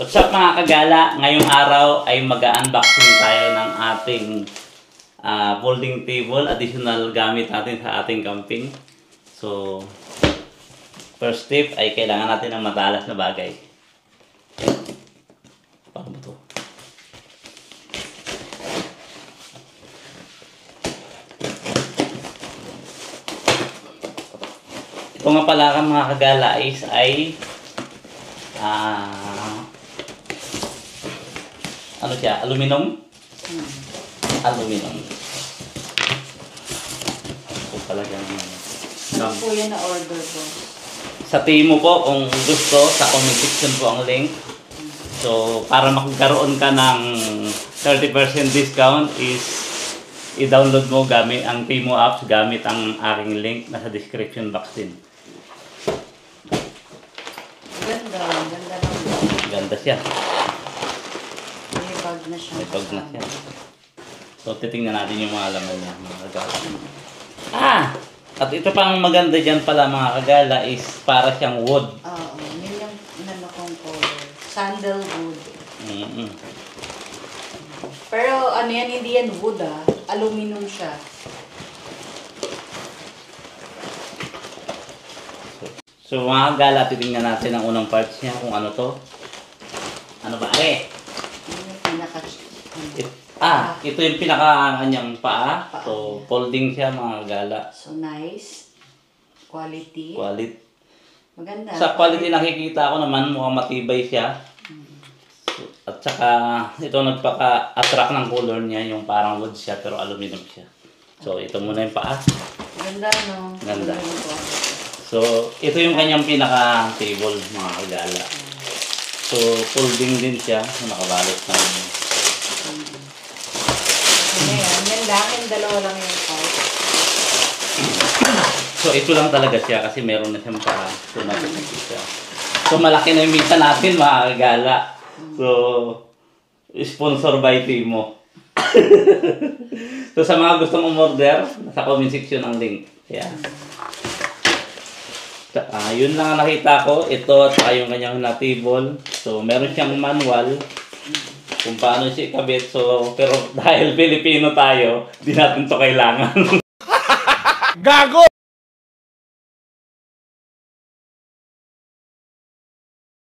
What's up mga kagala? Ngayong araw ay mag-unboxing tayo ng ating folding table. Additional gamit natin sa ating camping. So, first step ay kailangan natin ng matalas na bagay. Paano ba ito? Ito nga pala mga kagala ay ano siya? Aluminum? Aluminum. Ito pala yan. Ano po yan na order po? Sa Timo po, kung gusto, sa comment section po ang link. So, para makagkaroon ka ng 30% discount is i-download mo gamit ang Timo apps gamit ang aking link nasa description box din. Ganda lang. Ganda siya. May bag na siya. May bag na siya. So, titingnan natin yung mga laman niya, mga kagala. At ito pang maganda dyan pala mga kagala is para siyang wood. Oo, yun yung nanakong color. Sandalwood. Pero ano yan, hindi yan wood aluminum siya. So mga kagala, titingnan natin ang unang parts niya kung ano to. Ano ba? Yun yung pinaka... Ito yung pinaka-kanyang paa. So, folding siya mga kagala. So, nice. Quality. Maganda. Sa quality nakikita ko naman, mukhang matibay siya. So, at saka, ito nagpaka-attract ng color niya, yung parang wood siya, pero aluminum siya. So, ito muna yung paa. Ganda, no? Ganda. So, ito yung kanyang pinaka-table mga kagala. So, folding din siya, nakabalot ng... Yan lang, yung dalawa lang yung part. So, ito lang talaga siya kasi meron na siyang paa. So, nakikita siya. So, malaki na yung mita natin mga kagala. So, sponsor by Timo. So, sa mga gustong umorder, nasa comment section ang link. Kaya, yun lang ang nakita ko. Ito at saka yung kanyang table. So, meron siyang manual kung paano siya ikabit. So, pero dahil Pilipino tayo, di natin to kailangan. Gago!